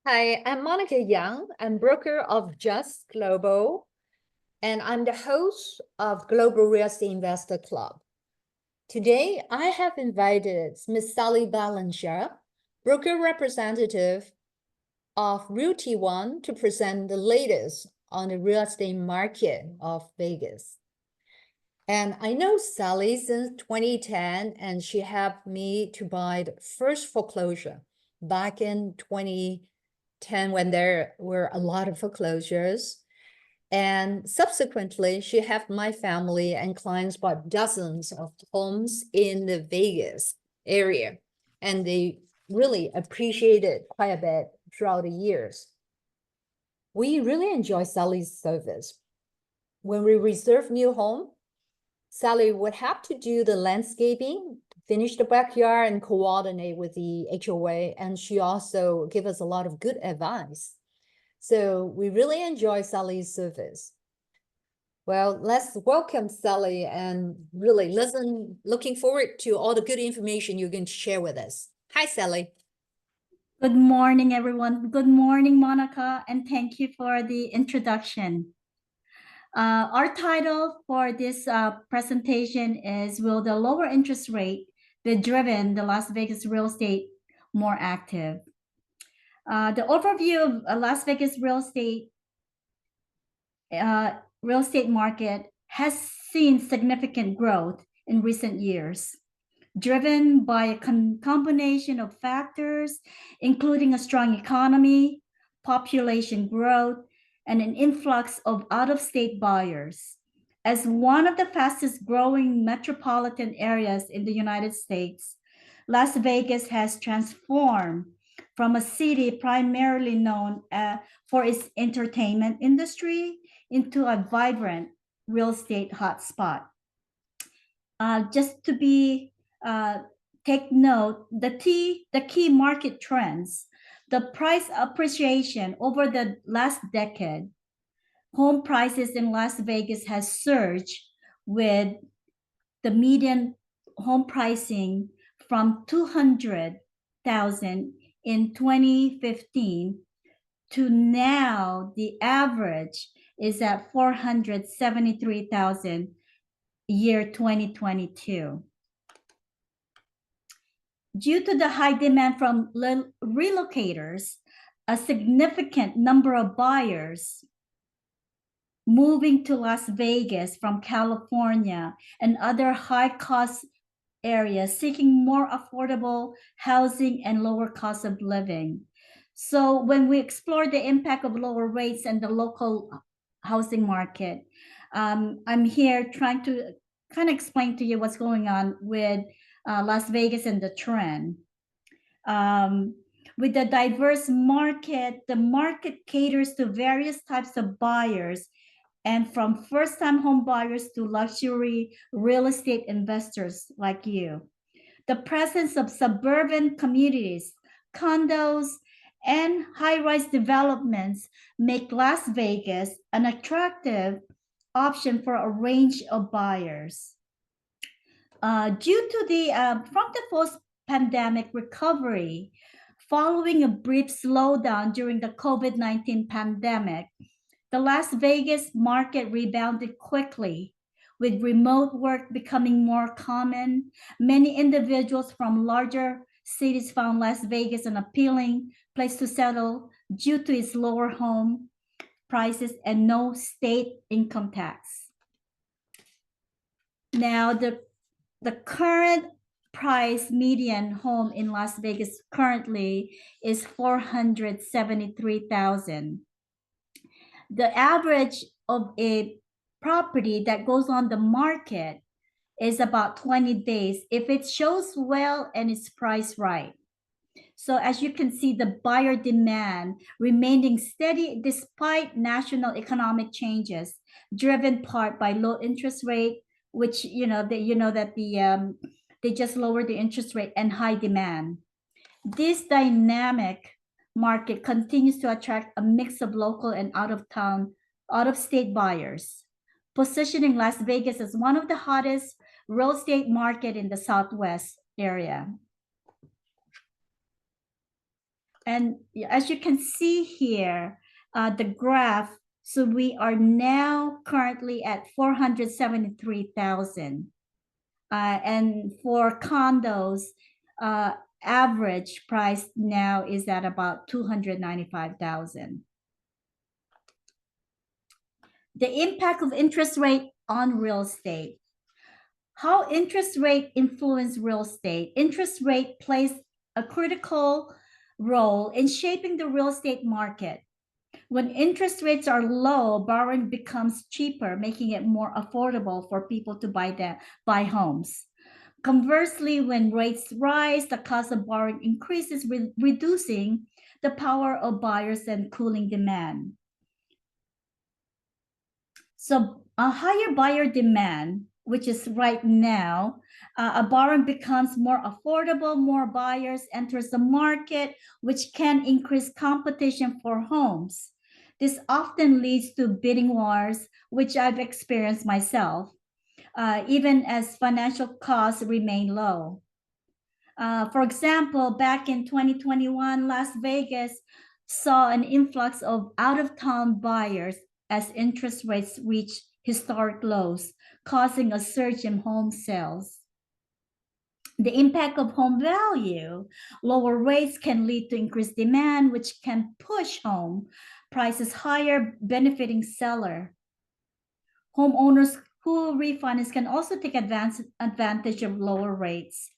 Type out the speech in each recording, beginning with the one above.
Hi, I'm Monica Young. I'm broker of Just Global, and I'm the host of Global Real Estate Investor Club. Today, I have invited Ms. Sally Ballinger, broker representative of Realty One, to present the latest on the real estate market of Vegas. And I know Sally since 2010, and she helped me to buy the first foreclosure back in 2010 when there were a lot of foreclosures. And subsequently, she helped my family and clients buy dozens of homes in the Vegas area. And they really appreciate it quite a bit throughout the years. We really enjoy Sally's service. When we reserve new home, Sally would have to do the landscaping, finish the backyard, and coordinate with the HOA. And she also gave us a lot of good advice. So we really enjoy Sally's service. Well, let's welcome Sally and really looking forward to all the good information you're going to share with us. Hi, Sally. Good morning, everyone. Good morning, Monica, and thank you for the introduction. Our title for this presentation is Will the Lower Interest Rate Be Driven the Las Vegas Real Estate More Active? The overview of Las Vegas real estate market has seen significant growth in recent years, driven by a combination of factors, including a strong economy, population growth, and an influx of out-of-state buyers. As one of the fastest growing metropolitan areas in the United States, Las Vegas has transformed from a city primarily known for its entertainment industry into a vibrant real estate hotspot. Just to be take note, the key market trends, the price appreciation over the last decade. Home prices in Las Vegas has surged with the median home pricing from 200,000 in 2015 to now the average is at 473,000 year 2022. Due to the high demand from relocators, a significant number of buyers moving to Las Vegas from California and other high-cost areas seeking more affordable housing and lower cost of living. So when we explore the impact of lower rates and the local housing market, I'm here trying to kind of explain to you what's going on with Las Vegas and the trend. With the diverse market, the market caters to various types of buyers, and from first-time home buyers to luxury real estate investors like you. The presence of suburban communities, condos, and high-rise developments make Las Vegas an attractive option for a range of buyers. Due to from the post-pandemic recovery, following a brief slowdown during the COVID-19 pandemic, the Las Vegas market rebounded quickly, with remote work becoming more common. Many individuals from larger cities found Las Vegas an appealing place to settle due to its lower home prices and no state income tax. Now, the current price median home in Las Vegas currently is 473,000. The average of a property that goes on the market is about 20 days if it shows well and it's priced right. So as you can see, the buyer demand remaining steady despite national economic changes, driven part by low interest rate, which they just lowered the interest rate, and high demand. This dynamic market continues to attract a mix of local and out-of-state buyers, positioning Las Vegas as one of the hottest real estate market in the Southwest area. And as you can see here, the graph, so we are now currently at 473,000. And for condos, average price now is at about 295,000. The impact of interest rate on real estate. How interest rate influence real estate? Interest rate plays a critical role in shaping the real estate market. When interest rates are low, borrowing becomes cheaper, making it more affordable for people to buy homes. Conversely, when rates rise, the cost of borrowing increases, reducing the power of buyers and cooling demand. So a higher buyer demand, which is right now, a borrowing becomes more affordable, more buyers enters the market, which can increase competition for homes. This often leads to bidding wars, which I've experienced myself, even as financial costs remain low. For example, back in 2021, Las Vegas saw an influx of out-of-town buyers as interest rates reached historic lows, causing a surge in home sales. The impact of home value. Lower rates can lead to increased demand, which can push home prices higher, benefiting seller. Homeowners who refinance can also take advantage of lower rates.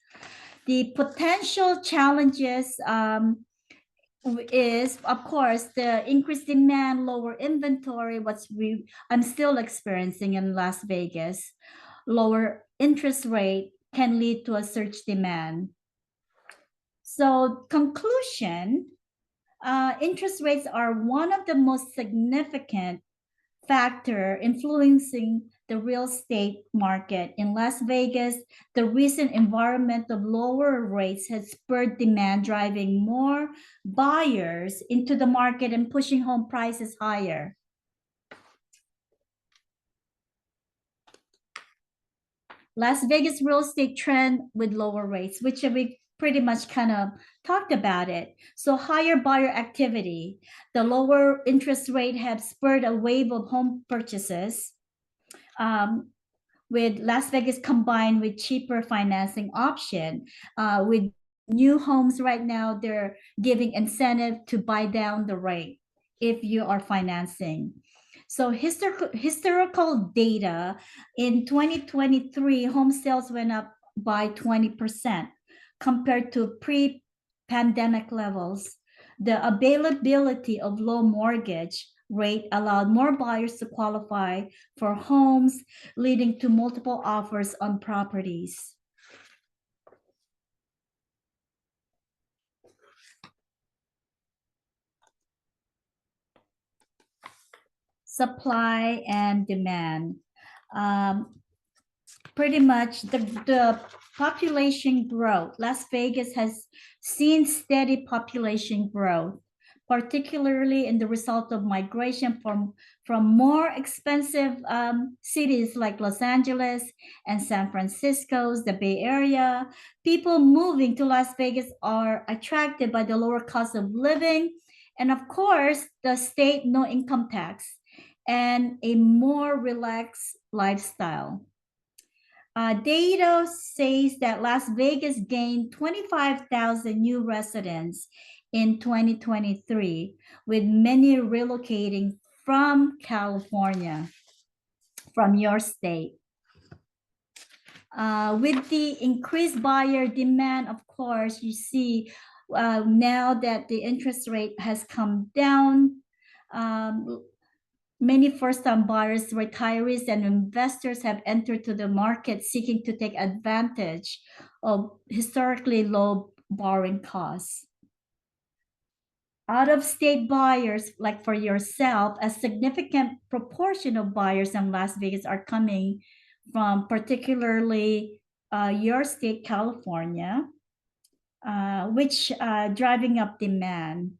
The potential challenges is, of course, the increased demand, lower inventory, I'm still experiencing in Las Vegas. Lower interest rate can lead to a surge demand. So conclusion, interest rates are one of the most significant factor influencing the real estate market in Las Vegas. The recent environment of lower rates has spurred demand, driving more buyers into the market and pushing home prices higher. Las Vegas real estate trend with lower rates, which we pretty much kind of talked about it. So higher buyer activity, the lower interest rate have spurred a wave of home purchases. With Las Vegas combined with cheaper financing option, with new homes right now, they're giving incentive to buy down the rate if you are financing. So historical data in 2023, home sales went up by 20% compared to pre-pandemic levels. The availability of low mortgage rate allowed more buyers to qualify for homes, leading to multiple offers on properties. Supply and demand. Pretty much the population growth. Las Vegas has seen steady population growth, particularly in the result of migration from more expensive cities like Los Angeles and San Francisco, the Bay Area. People moving to Las Vegas are attracted by the lower cost of living, and of course, the state no income tax and a more relaxed lifestyle. Data says that Las Vegas gained 25,000 new residents in 2023, with many relocating from California, from your state. With the increased buyer demand, of course, you see now that the interest rate has come down, many first-time buyers, retirees, and investors have entered to the market seeking to take advantage of historically low borrowing costs. Out-of-state buyers, like for yourself, a significant proportion of buyers in Las Vegas are coming from particularly your state, California, which driving up demand.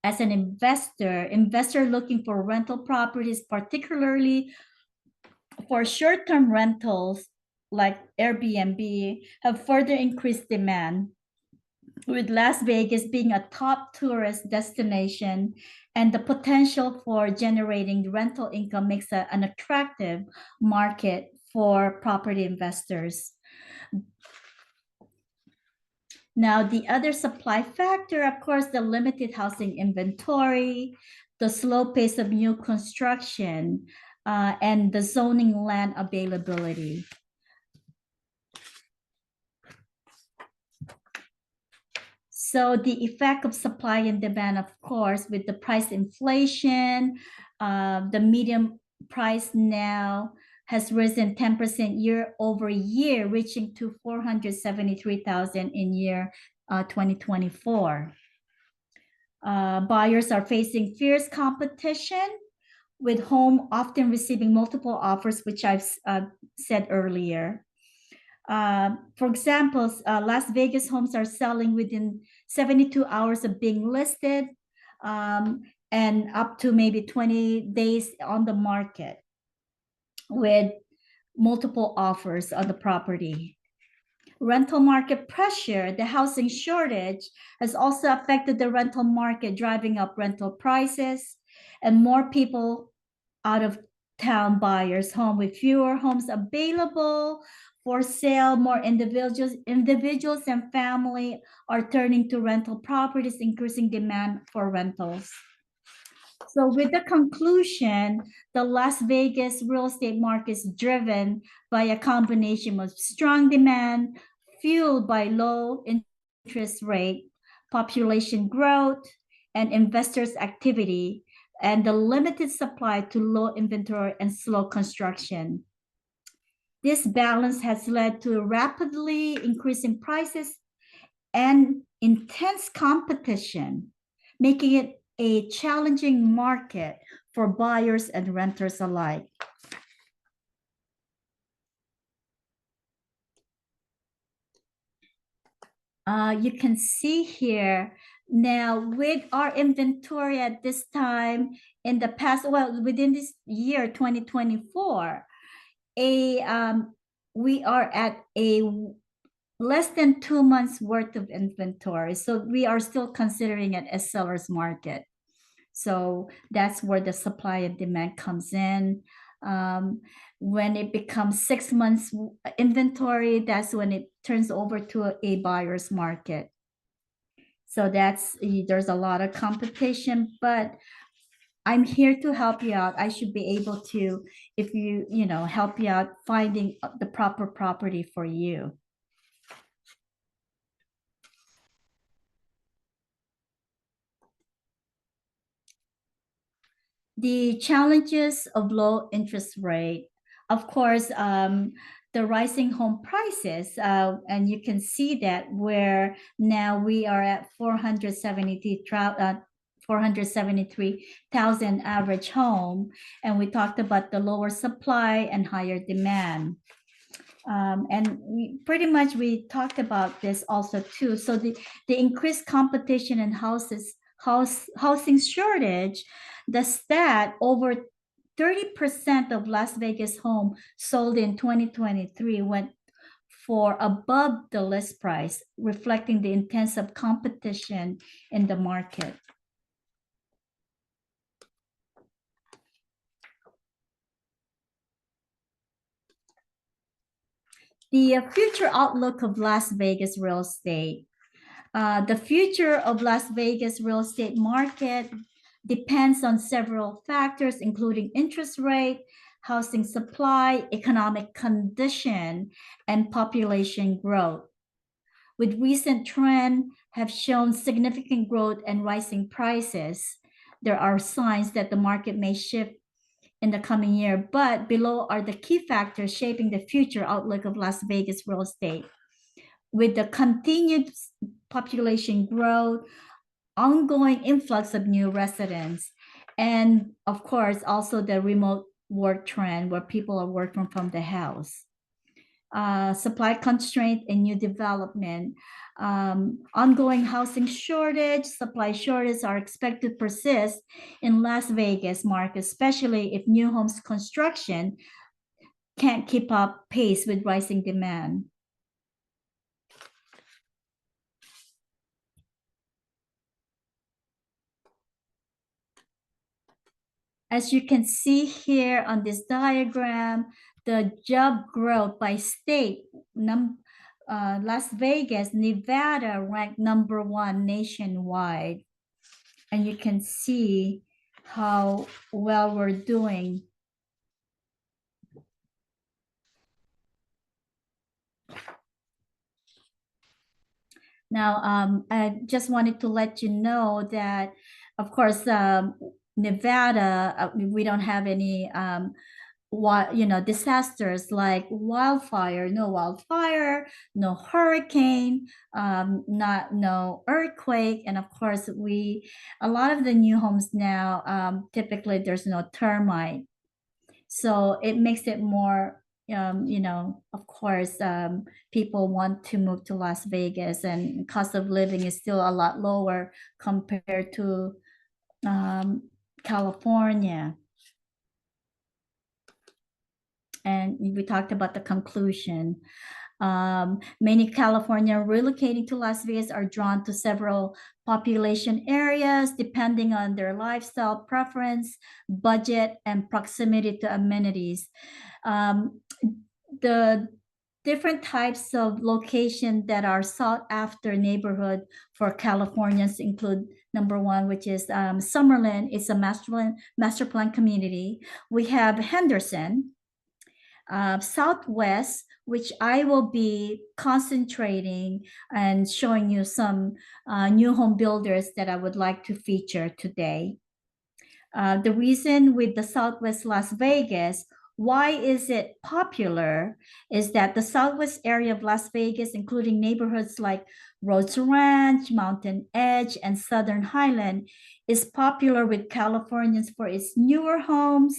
As an investor looking for rental properties, particularly for short-term rentals like Airbnb, have further increased demand. with Las Vegas being a top tourist destination and the potential for generating rental income makes an attractive market for property investors. Now, the other supply factor, of course, the limited housing inventory, the slow pace of new construction, and the zoning land availability. So the effect of supply and demand, of course, with the price inflation, the median price now has risen 10% year over year, reaching to 473,000 in year 2024. Buyers are facing fierce competition, with home often receiving multiple offers, which I've said earlier. For example, Las Vegas homes are selling within 72 hours of being listed, and up to maybe 20 days on the market with multiple offers on the property. Rental market pressure, the housing shortage has also affected the rental market, driving up rental prices, and more people out of town buyers home. With fewer homes available for sale, more individuals and family are turning to rental properties, increasing demand for rentals. So with the conclusion, the Las Vegas real estate market is driven by a combination of strong demand, fueled by low interest rate, population growth, and investors' activity, and the limited supply to low inventory and slow construction. This balance has led to rapidly increasing prices and intense competition, making it a challenging market for buyers and renters alike. You can see here now with our inventory at this time in the past, well, within this year, 2024, we are at a less than 2 months worth of inventory. So we are still considering it a seller's market. So that's where the supply and demand comes in. When it becomes 6 months inventory, that's when it turns over to a buyer's market. So there's a lot of competition, but I'm here to help you out. I should be able to, if help you out finding the proper property for you. The challenges of low interest rate, of course, the rising home prices, and you can see that where now we are at 473,000 average home, and we talked about the lower supply and higher demand. And we talked about this also too. So the increased competition in housing shortage, the stat over 30% of Las Vegas home sold in 2023 went for above the list price, reflecting the intensive competition in the market. The future outlook of Las Vegas real estate. The future of Las Vegas real estate market depends on several factors, including interest rate, housing supply, economic condition, and population growth. With recent trends have shown significant growth and rising prices, there are signs that the market may shift in the coming year, but below are the key factors shaping the future outlook of Las Vegas real estate. With the continued population growth, ongoing influx of new residents, and of course, also the remote work trend where people are working from the house. Supply constraint and new development, ongoing housing shortage, supply shortage are expected to persist in Las Vegas market, especially if new homes construction can't keep up pace with rising demand. As you can see here on this diagram, the job growth by state, Las Vegas, Nevada ranked #1 nationwide. And you can see how well we're doing. Now, I just wanted to let you know that, of course, Nevada, we don't have any disasters like wildfire, no hurricane, no earthquake. And of course, a lot of the new homes now, typically there's no termite. So it makes it more, of course, people want to move to Las Vegas, and cost of living is still a lot lower compared to California. And we talked about the conclusion. Many Californians relocating to Las Vegas are drawn to several population areas depending on their lifestyle preference, budget, and proximity to amenities. The different types of location that are sought after neighborhood for Californians include #1, which is Summerlin. It's a master plan community. We have Henderson, Southwest, which I will be concentrating and showing you some new home builders that I would like to feature today. The reason with the Southwest Las Vegas, why is it popular, is that the Southwest area of Las Vegas, including neighborhoods like Rhodes Ranch, Mountain Edge, and Southern Highland, is popular with Californians for its newer homes,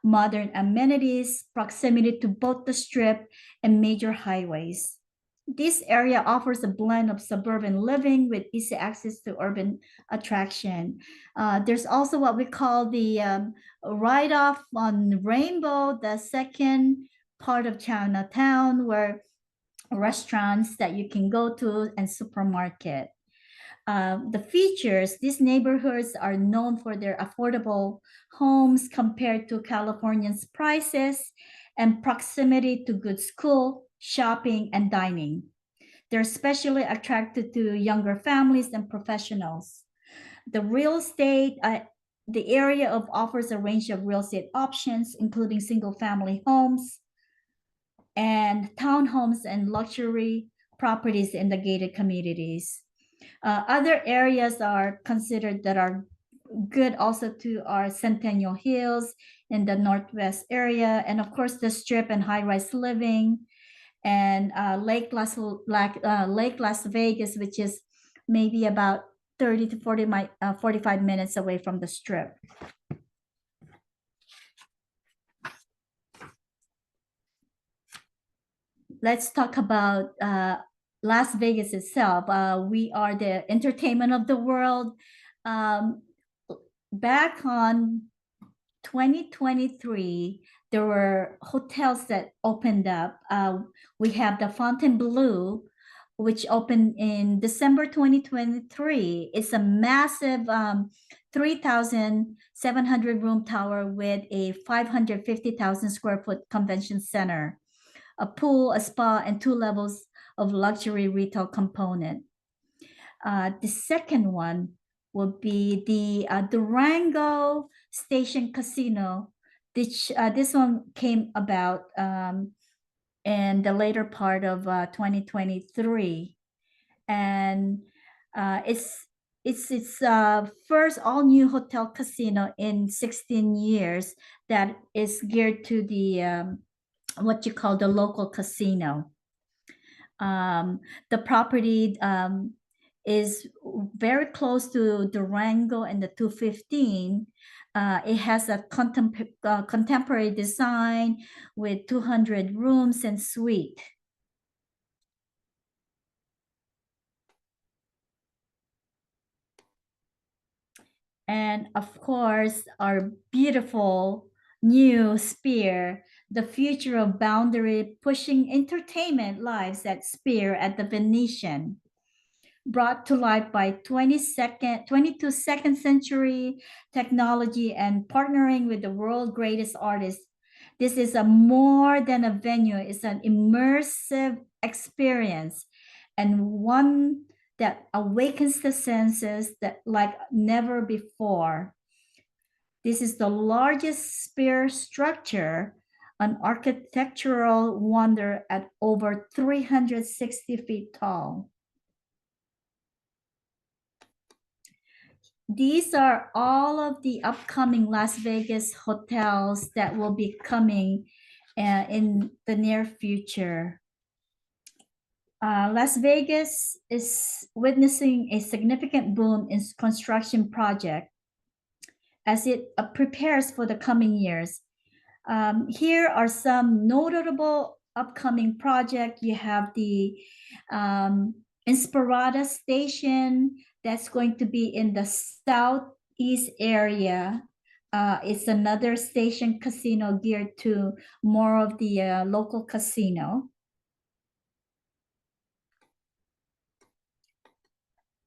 modern amenities, proximity to both the Strip and major highways. This area offers a blend of suburban living with easy access to urban attraction. There's also what we call the write-off on Rainbow, the second part of Chinatown, where restaurants that you can go to and supermarket. The features, these neighborhoods are known for their affordable homes compared to Californians' prices and proximity to good school, shopping, and dining. They're especially attracted to younger families and professionals. The real estate, the area offers a range of real estate options, including single-family homes and townhomes and luxury properties in the gated communities. Other areas are considered that are good also to our Centennial Hills in the Northwest area, and of course the Strip and high-rise living, and Lake Las Vegas, which is maybe about 30 to 45 minutes away from the Strip. Let's talk about Las Vegas itself. We are the entertainment of the world. Back on 2023, there were hotels that opened up. We have the Fontainebleau, which opened in December 2023. It's a massive 3,700 room tower with a 550,000 square foot convention center, a pool, a spa, and 2 levels of luxury retail component. The second one will be the Durango Station Casino. This one came about in the later part of 2023, and it's first all-new hotel casino in 16 years that is geared to the what you call the local casino. The property is very close to Durango and the 215. It has a contemporary design with 200 rooms and suite. And of course, our beautiful new Sphere, the future of boundary pushing entertainment lives at Sphere at the Venetian. brought to life by 22nd century technology and partnering with the world's greatest artists. This is a more than a venue, it's an immersive experience and one that awakens the senses that like never before. This is the largest spire structure, an architectural wonder at over 360 feet tall. These are all of the upcoming Las Vegas hotels that will be coming in the near future. Las Vegas is witnessing a significant boom in construction project as it prepares for the coming years. Here are some notable upcoming projects. You have the Inspirada Station that's going to be in the southeast area. It's another station casino geared to more of the local casino.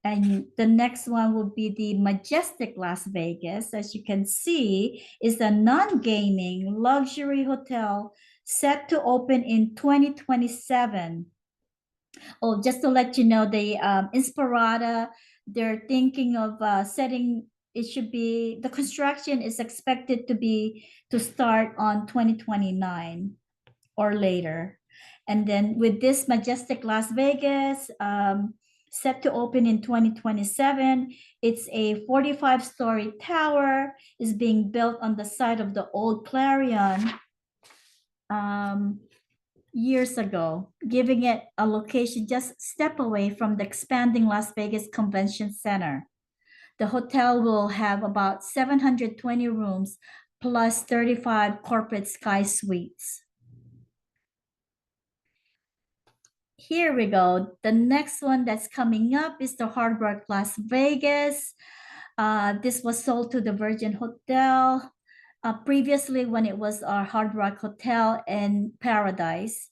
And the next one will be the Majestic Las Vegas. As you can see, is a non-gaming luxury hotel set to open in 2027. Oh, just to let you know, the Inspirada, they're thinking of setting, it should be, the construction is expected to start on 2029 or later. And then with this Majestic Las Vegas, set to open in 2027. It's a 45-story tower, is being built on the site of the old Clarion years ago, giving it a location just step away from the expanding Las Vegas Convention Center. The hotel will have about 720 rooms plus 35 corporate sky suites. Here we go. The next one that's coming up is the Hard Rock Las Vegas. This was sold to the Virgin Hotel previously when it was our Hard Rock Hotel in Paradise.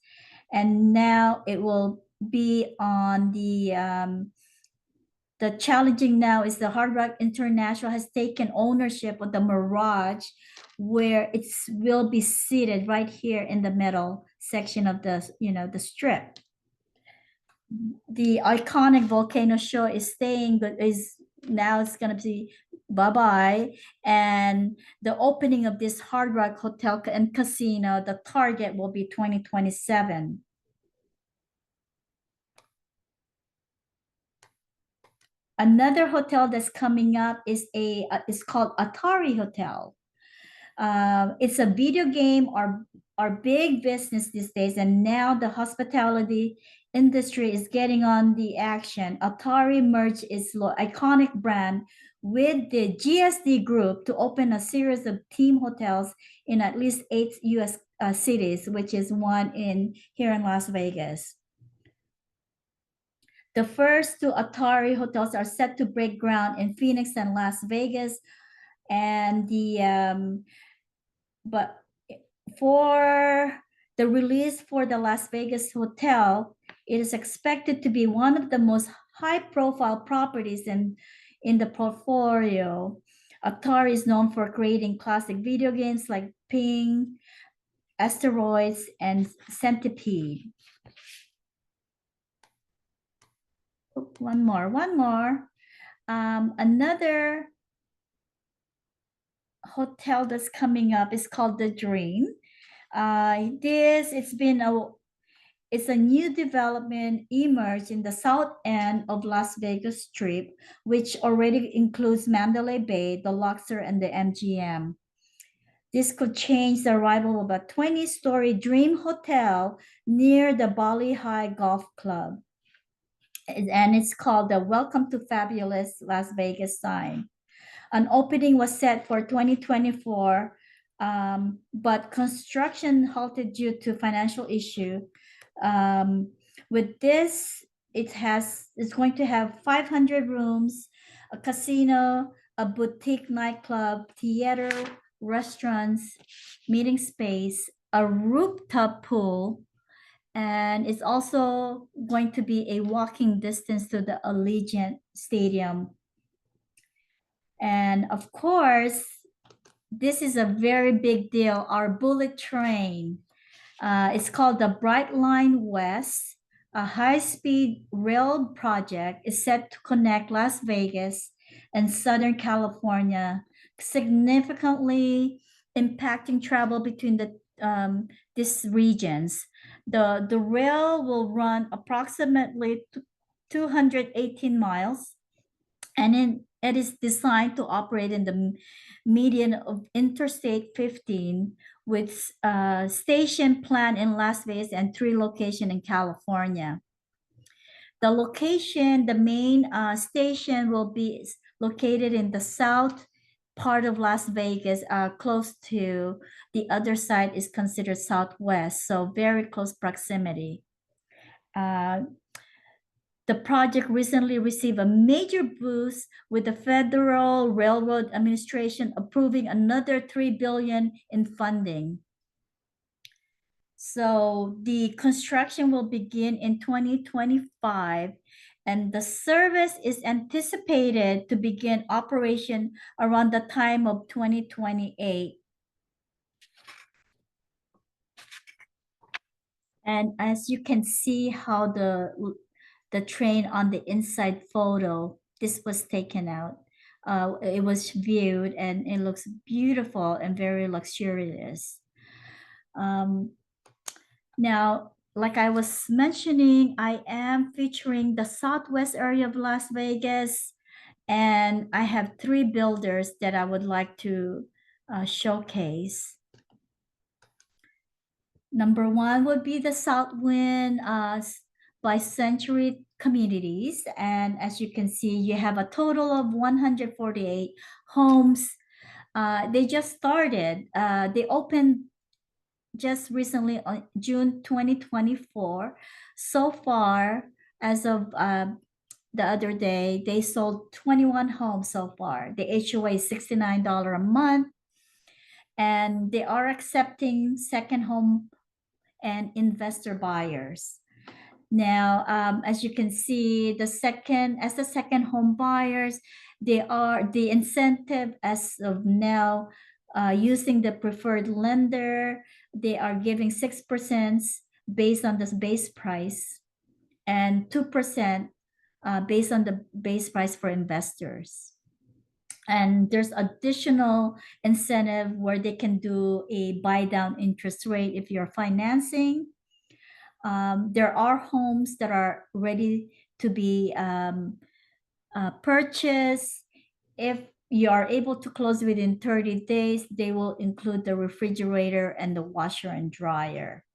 And now it will be on the challenging now is the Hard Rock International has taken ownership of the Mirage, where it will be seated right here in the middle section of the, the strip. The iconic volcano show is staying, but now it's going to be bye-bye. And the opening of this Hard Rock Hotel and Casino, the target will be 2027. Another hotel that's coming up is called Atari Hotel. It's a video game, our big business these days, and now the hospitality industry is getting on the action. Atari merged its iconic brand with the GSD Group to open a series of team hotels in at least 8 U.S. cities, which is one here in Las Vegas. The first two Atari hotels are set to break ground in Phoenix and Las Vegas, and but for the release for the Las Vegas hotel, it is expected to be one of the most high-profile properties in the portfolio. Atari is known for creating classic video games like Ping, Asteroids, and Centipede. One more. Another hotel that's coming up is called The Dream. It's a new development emerged in the south end of Las Vegas Strip, which already includes Mandalay Bay, the Luxor, and the MGM. This could change the arrival of a 20-story Dream Hotel near the Bali High Golf Club. And it's called the Welcome to Fabulous Las Vegas sign. An opening was set for 2024, but construction halted due to financial issue. With this, it's going to have 500 rooms, a casino, a boutique nightclub, theater, restaurants, meeting space, a rooftop pool, And it's also going to be a walking distance to the Allegiant Stadium. And of course, this is a very big deal, our bullet train. It's called the Brightline West. A high-speed rail project is set to connect Las Vegas and Southern California, significantly impacting travel between these regions. The rail will run approximately 218 miles, and it is designed to operate in the median of Interstate 15, with station plan in Las Vegas and 3 locations in California. The location, the main station will be located in the south part of Las Vegas, close to the other side is considered southwest, so very close proximity. The project recently received a major boost with the Federal Railroad Administration approving another $3 billion in funding. So the construction will begin in 2025, and the service is anticipated to begin operation around the time of 2028. And as you can see how the train on the inside photo, this was taken out. It was viewed and it looks beautiful and very luxurious. Now, like I was mentioning, I am featuring the southwest area of Las Vegas, and I have 3 builders that I would like to showcase. Number 1 would be the Southwind by Century Communities. And as you can see, you have a total of 148 homes. They just started. They opened just recently on June 2024. So far, as of the other day, they sold 21 homes so far. The HOA is $69 a month, and they are accepting second home and investor buyers. Now, as you can see, the second home buyers, the incentive as of now, using the preferred lender, they are giving 6% based on this base price and 2% based on the base price for investors. And there's additional incentive where they can do a buy down interest rate if you're financing. There are homes that are ready to be purchased. If you are able to close within 30 days, they will include the refrigerator and the washer and dryer.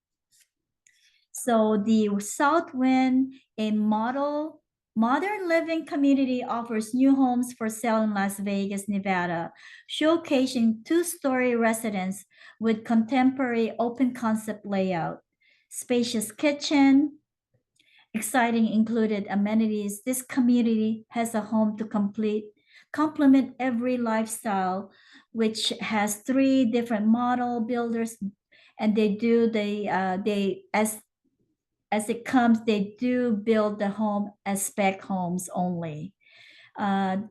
So the Southwind, a modern living community, offers new homes for sale in Las Vegas, Nevada, showcasing 2-story residence with contemporary open concept layout, spacious kitchen, exciting included amenities. This community has a home to complement every lifestyle, which has 3 different model builders, and they as it comes, they do build the home as spec homes only. Like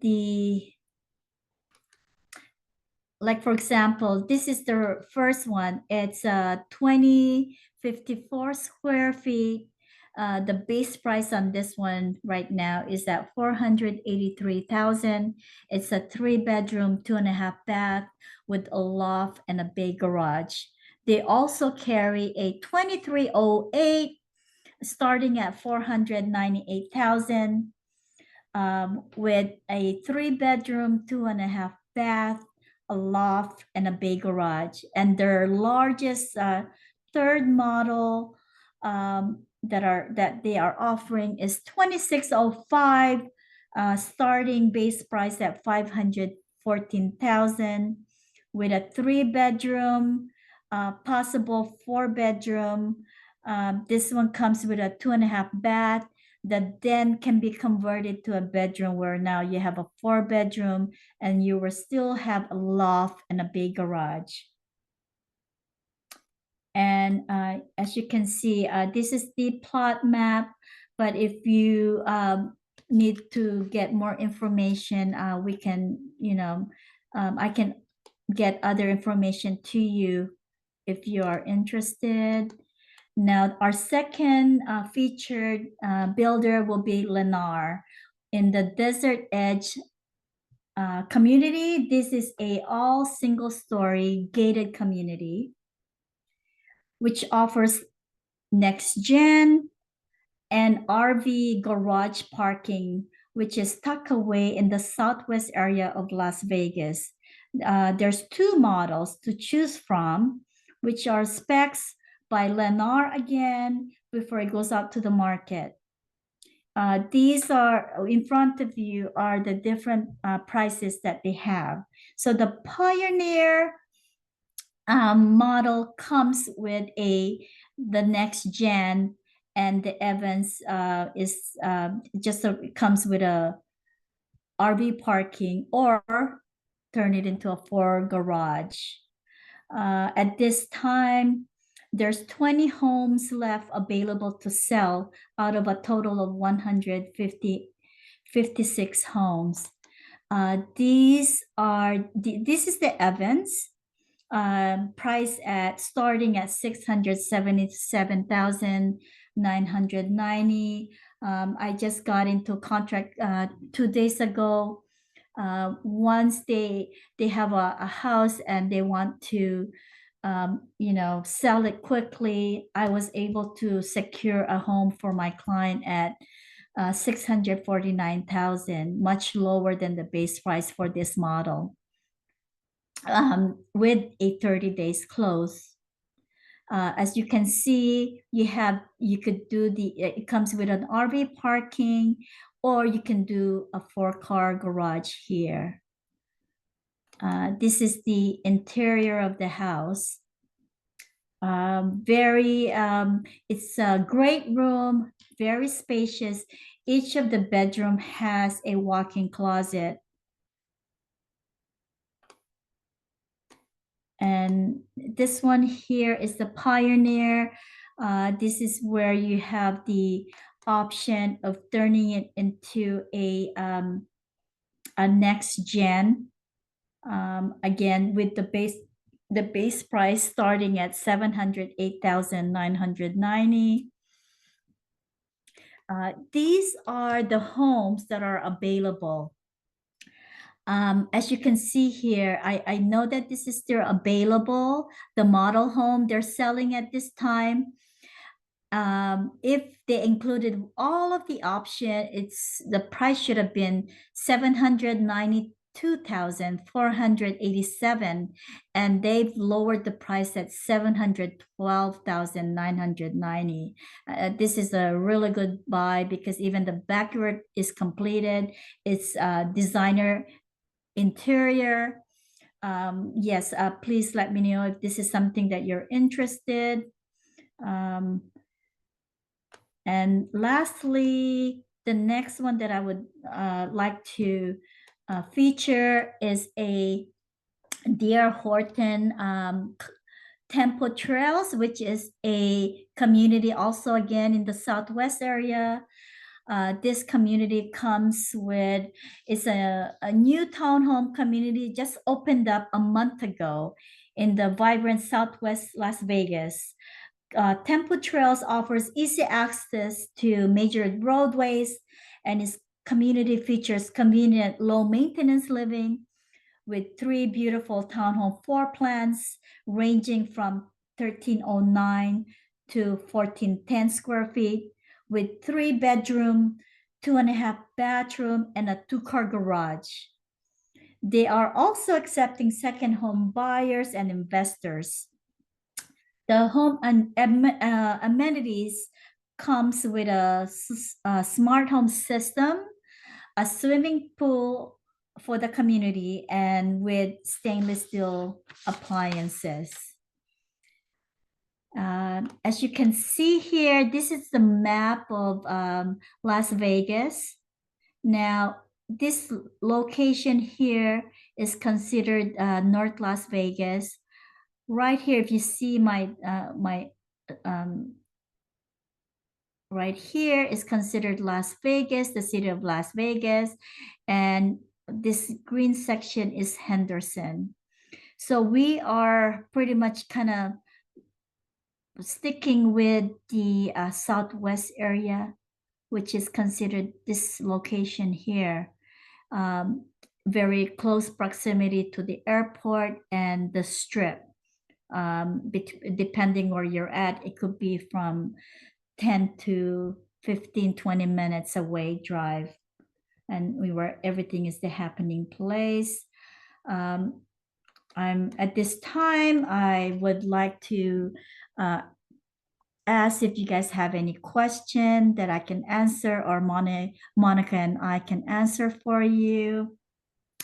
for example, this is the first one. It's 2054 square feet. The base price on this one right now is at $483,000. It's a 3-bedroom, 2.5 bath with a loft and a bay garage. They also carry a 2308 starting at $498,000 with a 3-bedroom, 2.5 bath, a loft, and a bay garage. And their largest third model that they are offering is 2605, starting base price at $514,000 with a 3-bedroom, possible 4-bedroom. This one comes with a 2.5 bath that then can be converted to a bedroom, where now you have a 4-bedroom and you will still have a loft and a big garage. And as you can see, this is the plot map. But if you need to get more information, we can, I can get other information to you if you are interested. Now, our second featured builder will be Lennar in the Desert Edge community. This is a all single story gated community, which offers next gen and RV garage parking, which is tucked away in the southwest area of Las Vegas. There's two models to choose from, which are specs by Lennar again before it goes out to the market. These are in front of you are the different prices that they have. So the Pioneer model comes with the next gen, and the Evans is just comes with a RV parking or turn it into a 4 garage. At this time, there's 20 homes left available to sell out of a total of 156 homes. This is the Evans, price starting at 677,990. I just got into contract 2 days ago. Once they have a house and they want to sell it quickly, I was able to secure a home for my client at 649,000, much lower than the base price for this model, with a 30 days close. As you can see, it comes with an RV parking, or you can do a 4-car garage here. This is the interior of the house. It's a great room, very spacious. Each of the bedroom has a walk-in closet. And this one here is the Pioneer. This is where you have the option of turning it into a next gen. Again, with the base price starting at 708,990. These are the homes that are available. As you can see here, I know that this is still available, the model home they're selling at this time. If they included all of the option, the price should have been 792,487, and they've lowered the price at 712,990. This is a really good buy because even the backyard is completed. It's designer interior. Yes, please let me know if this is something that you're interested. And lastly, the next one that I would like to feature is a D.R. Horton Temple Trails, which is a community also again in the southwest area. This community it's a new townhome community just opened up a month ago in the vibrant southwest Las Vegas. Temple Trails offers easy access to major roadways, and its community features convenient low maintenance living with 3 beautiful townhome floor plans ranging from 1,309 to 1,410 square feet, with 3 bedroom, 2.5 bathroom, and a 2-car garage. They are also accepting second home buyers and investors. The home amenities comes with a smart home system, a swimming pool for the community, and with stainless steel appliances. As you can see here, this is the map of Las Vegas. Now, this location here is considered North Las Vegas. right here, if you see my right here is considered Las Vegas, the city of Las Vegas, and this green section is Henderson. So we are pretty much kind of sticking with the southwest area, which is considered this location here. Very close proximity to the airport and the strip. Depending where you're at, it could be from 10 to 15, 20 minutes away drive. And where everything is the happening place. I'm at this time, I would like to ask if you guys have any question that I can answer, or Monica and I can answer for you.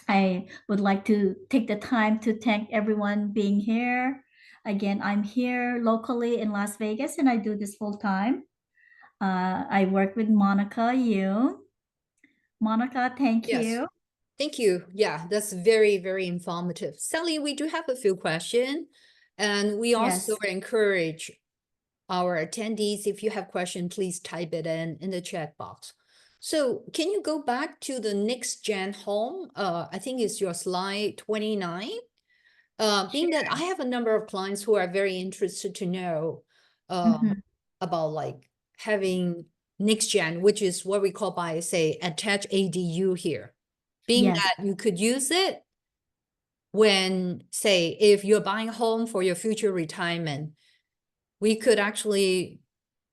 I would like to take the time to thank everyone being here. Again, I'm here locally in Las Vegas and I do this full time. I work with Monica Yoon. Monica, thank Yes. you. Thank you. Yeah, that's very, very informative. Sally, we do have a few questions, and we also Yes. encourage our attendees, if you have questions, please type it in the chat box. So can you go back to the next gen home? I think it's your slide 29. Being that I have a number of clients who are very interested to know about like having next gen, which is what we call by say attached ADU here. Being Yes. that you could use it when say if you're buying a home for your future retirement, we could actually,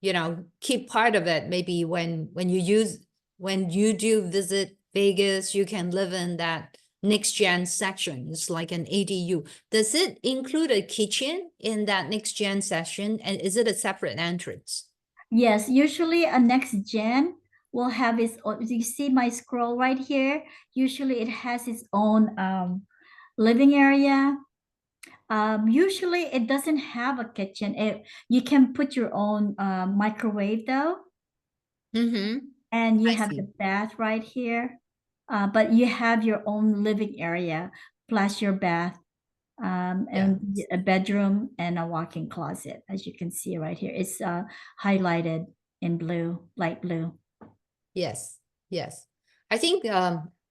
you know, keep part of it. Maybe when you do visit Vegas, you can live in that next gen section. It's like an ADU. Does it include a kitchen in that next gen section? And is it a separate entrance? Yes, usually a next gen will have its own. You see my scroll right here? Usually it has its own living area. Usually it doesn't have a kitchen. You can put your own microwave though, Mm-hmm. and you I have see. the bath right here. But you have your own living area plus your bath, and a bedroom and a walk-in closet, as you can see right here. It's highlighted in blue, light blue. Yes, yes. I think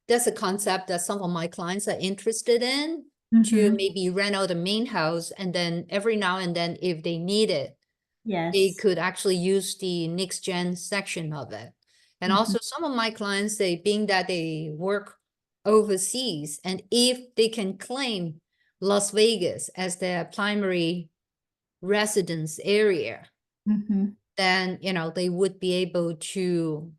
that's a concept that some of my clients are interested in, to maybe rent out the main house, and then every now and then if they need it, they Yes. could actually use the next gen section of it. And also some of my clients, they being that they work overseas, and if they can claim Las Vegas as their primary residence area, then you know they would be able to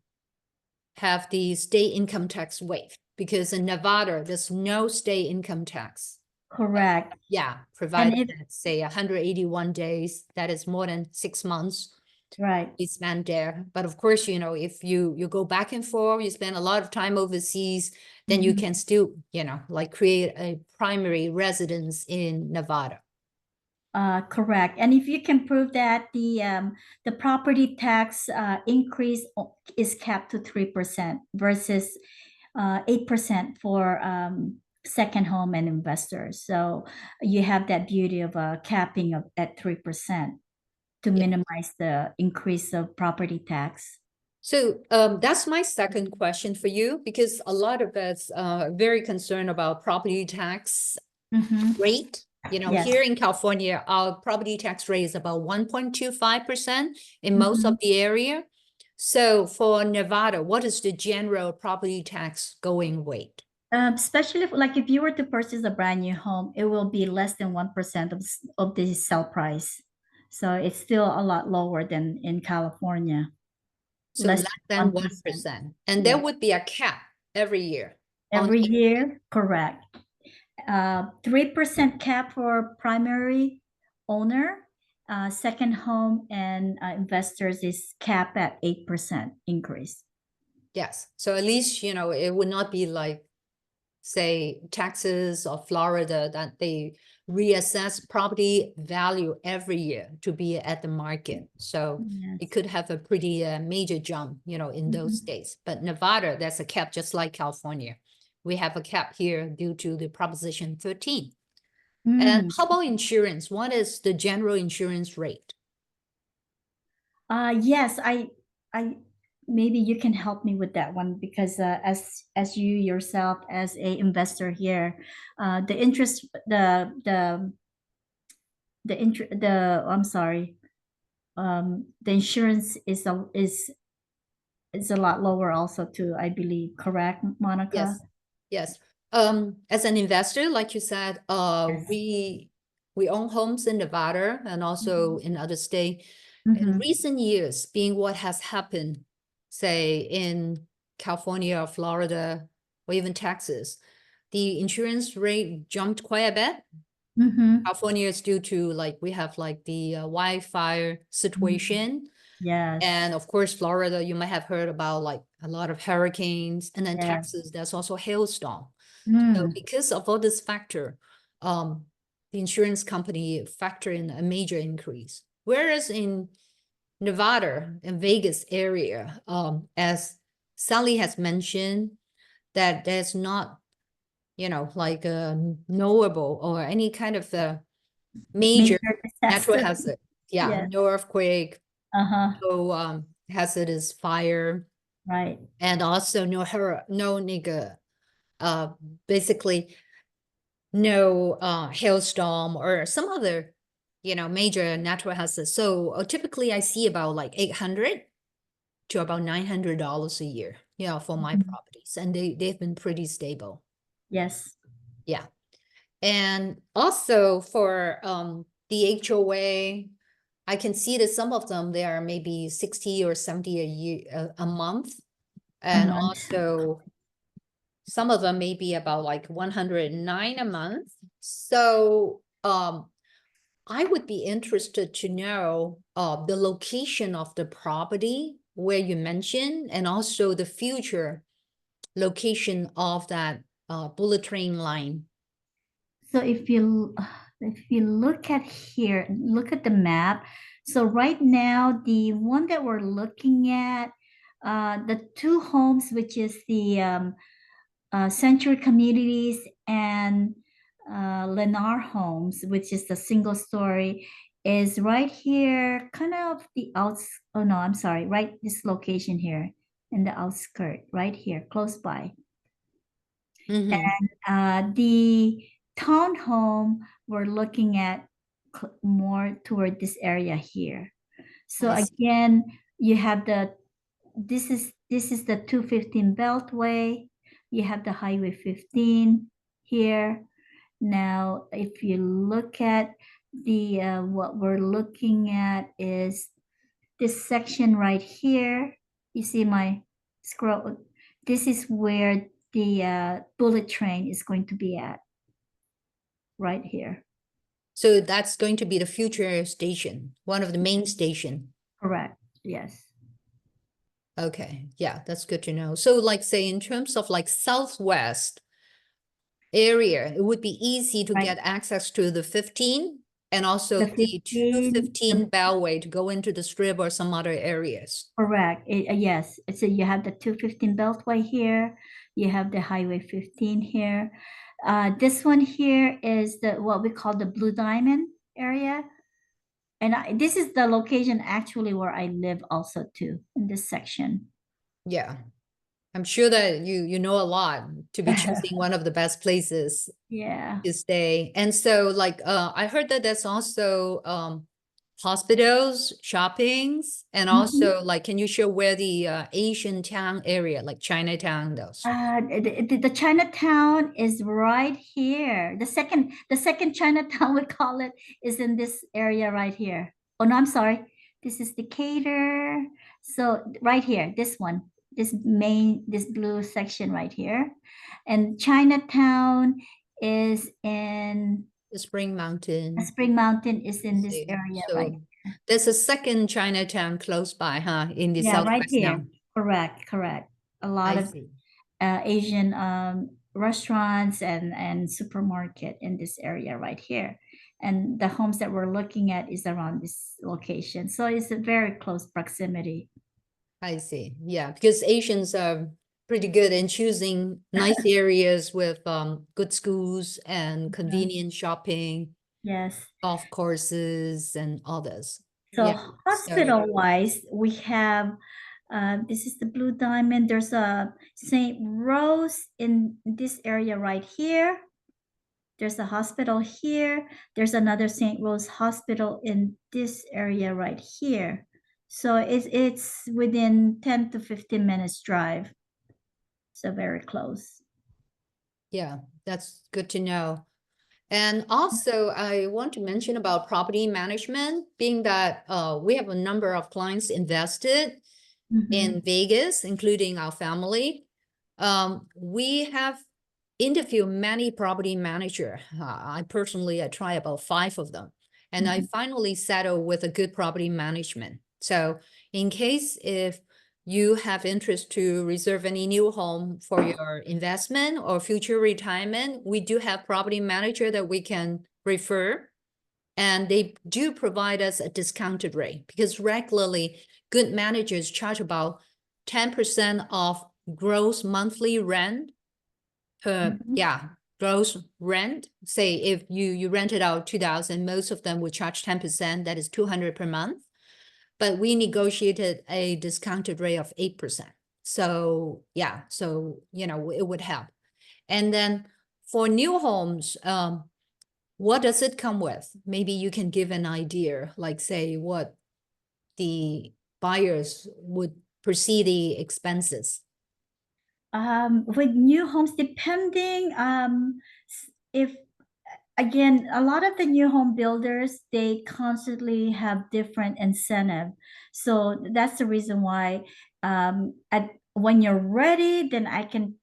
have the state income tax waived, because in Nevada there's no state income tax. Correct. Yeah, And provided that, say 181 days, that is more than 6 months right. we spend there. But of course, you know, if you go back and forth, you spend a lot of time overseas, then you can still, you know, like create a primary residence in Nevada. Correct. And if you can prove that the property tax increase is capped to 3% versus 8% for second home and investors. So you have that beauty of a capping of at 3% to minimize the increase of property tax. So that's my second question for you, because a lot of us are very concerned about property tax rate. You know, Yes. here in California, our property tax rate is about 1.25% in most of the area. So for Nevada, what is the general property tax going rate? Especially if you were to purchase a brand new home, it will be less than 1% of the sell price. So it's still a lot lower than in California. So less than 1%. And there would be a cap every year. Every year, correct. 3% cap for primary owner. Second home and investors is capped at 8% increase. Yes. So at least, you know, it would not be like, say, Texas or Florida, that they reassess property value every year to be at the market. So it could have a pretty major jump, you know, in those states. But Nevada, that's a cap just like California. We have a cap here due to the Proposition 13. And Mm. how about insurance? What is the general insurance rate? Yes, I maybe you can help me with that one because as you yourself as a investor here, the interest the I'm sorry, the insurance is a lot lower also too, I believe, correct, Monica? Yes, yes. As an investor, like you said, Yes. we own homes in Nevada and also in other state. In Mm-hmm. recent years, being what has happened, say in California or Florida or even Texas, the insurance rate jumped quite a bit. Mm-hmm. California is due to like we have like the wildfire situation. Yes. And of course, Florida, you might have heard about like a lot of hurricanes, and then Yeah. Texas, there's also hailstorm. So Mm. because of all this factor, the insurance company factor in a major increase. Whereas in Nevada and Vegas area, as Sally has mentioned, that there's not, like a knowable or any kind of major Major natural disaster. hazard. Yeah, Yes. no earthquake, Uh-huh. no hazardous fire, Right. and also no nigga, uh, basically no hailstorm or some other, major natural hazard. So typically I see about like 800 to about $900 a year, for my Mhm. properties, and they've been pretty stable. Yes. Yeah. And also for the HOA, I can see that some of them, they are maybe 60 or 70 a year, a month. A And month. also some of them may be about like 109 a month. So I would be interested to know the location of the property where you mentioned, and also the future location of that bullet train line. So if you look at here, look at the map. So right now, the one that we're looking at, the two homes, which is the Century Communities and Lennar Homes, which is the single story, is right here, kind of the outs. Oh no, I'm sorry, right this location here in the outskirt, right here, close by. Mm-hmm. The townhome we're looking at more toward this area here. So I see. again, you have this is the 215 Beltway. You have the Highway 15 here. Now, if you look at the what we're looking at is this section right here. You see my scroll. This is where the bullet train is going to be at, right here. So that's going to be the future station, one of the main station. Correct. Yes. Okay, yeah, that's good to know. So like say in terms of like Southwest area, it would be easy to Right. get access to the 15 and also The the 15, 215 Bellway to go into the Strip or some other areas. correct. Yes. So you have the 215 Beltway here. You have the Highway 15 here. This one here is the what we call the Blue Diamond area. And this is the location actually where I live also too, in this section. Yeah, I'm sure that you know a lot to be choosing one of the best places Yeah. to stay. And so like I heard that there's also hospitals, shoppings, and Mhm. also like can you show where the Asian town area, like Chinatown, those? The Chinatown is right here. The second Chinatown we call it is in this area right here. Oh no, I'm sorry. This is Decatur. So right here, this one, this blue section right here. And Chinatown is in The Spring Mountain. Spring Mountain is in this See. area right. So there's a second Chinatown close by, huh? In the Yeah, right Southwest here. now. Correct, correct. A lot I of see. Asian restaurants and supermarket in this area right here. And the homes that we're looking at is around this location. So it's a very close proximity. I see. Yeah, because Asians are pretty good in choosing nice areas with good schools and convenient shopping, Yes. golf courses, and all this. So Yeah. So hospital-wise, we have, this is the Blue Diamond. There's a St. Rose in this area right here. There's a hospital here. There's another St. Rose Hospital in this area right here. So it's within 10 to 15 minutes drive. So very close. yeah, that's good to know. And also, I want to mention about property management, being that we have a number of clients invested in Vegas, including our family. We have interviewed many property manager. I personally, I try about 5 of them, and I finally settled with a good property management. So in case if you have interest to reserve any new home for your investment or future retirement, we do have property manager that we can refer. And they do provide us a discounted rate because regularly good managers charge about 10% of gross monthly rent per, gross rent. Say if you rent it out 2,000, most of them would charge 10%, that is 200 per month. But we negotiated a discounted rate of 8%. So yeah, so it would help. And then for new homes, what does it come with? Maybe you can give an idea, like say what the buyers would perceive the expenses. With new homes, depending, if again, a lot of the new home builders, they constantly have different incentive. So that's the reason why when you're ready, then I can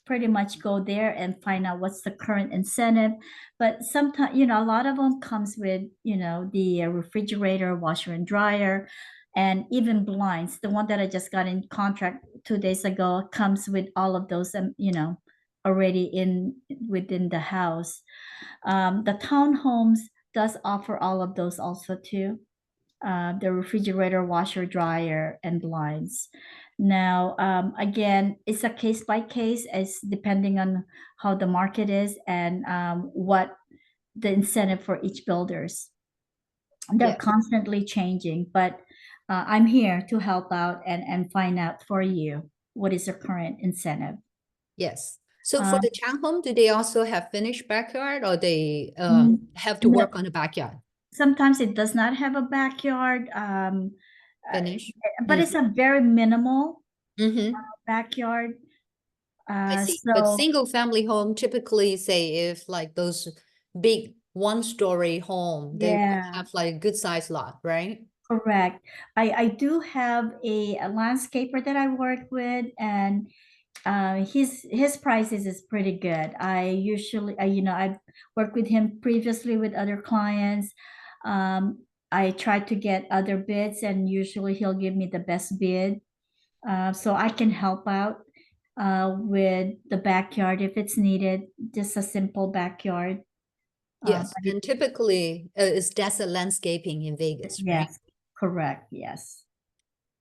pretty much go there and find out what's the current incentive. But sometimes, a lot of them comes with, the refrigerator, washer and dryer, and even blinds. The one that I just got in contract 2 days ago comes with all of those, already within the house. The townhomes does offer all of those also too. The refrigerator, washer, dryer, and blinds. Now, again, it's a case by case, as depending on how the market is and what the incentive for each builders. They're Yeah. constantly changing, but I'm here to help out and find out for you what is the current incentive. Yes. So for the townhome, do they also have finished backyard or they have to No, work on the backyard? sometimes it does not have a backyard, Finish? but it's a very minimal Mm-hmm. backyard. I see. But So single family home typically say if like those big 1-story home, they would yeah, have like a good size lot, right? correct. I do have a landscaper that I work with, and his prices is pretty good. I usually, I've worked with him previously with other clients. I try to get other bids, and usually he'll give me the best bid. So I can help out with the backyard if it's needed, just a simple backyard. Yes. But And typically it's desert landscaping in Vegas, right? yes, correct, yes.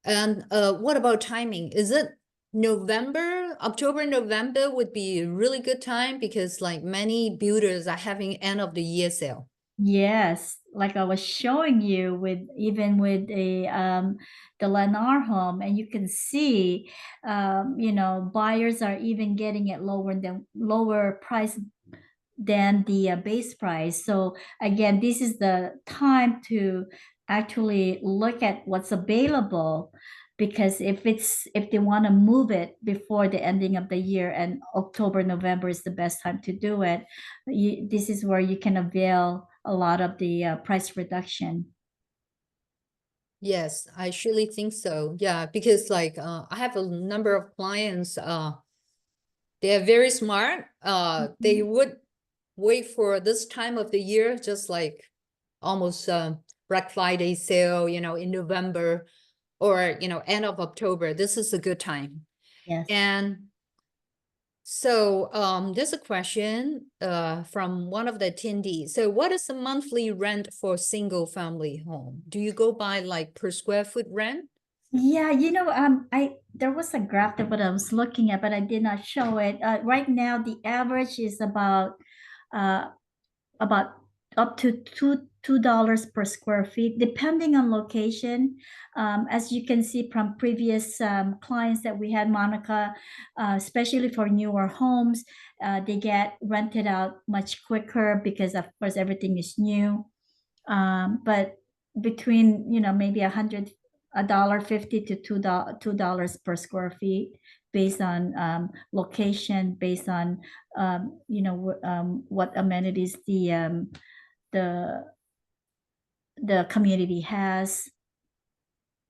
And what about timing? Is it November, October, November would be a really good time because like many builders are having end of the year sale. Yes, like I was showing you with even with the Lennar home, and you can see buyers are even getting it lower price than the base price. So again, this is the time to actually look at what's available, because if they want to move it before the ending of the year, and October, November is the best time to do it, this is where you can avail a lot of the price reduction. Yes, I surely think so. Yeah, because like I have a number of clients, they are very smart. They would wait for this time of the year, just like almost Black Friday sale, in November or end of October. This is a good time. Yes. And so there's a question from one of the attendees. So what is the monthly rent for single family home? Do you go by like per square foot rent? Yeah, there was a graph that what I was looking at, but I did not show it. Right now, the average is uh about up to $2 per square feet, depending on location. As you can see from previous clients that we had, Monica, especially for newer homes, they get rented out much quicker because of course everything is new. But between maybe $150 to $2 per square feet based on location, based on what amenities the the community has.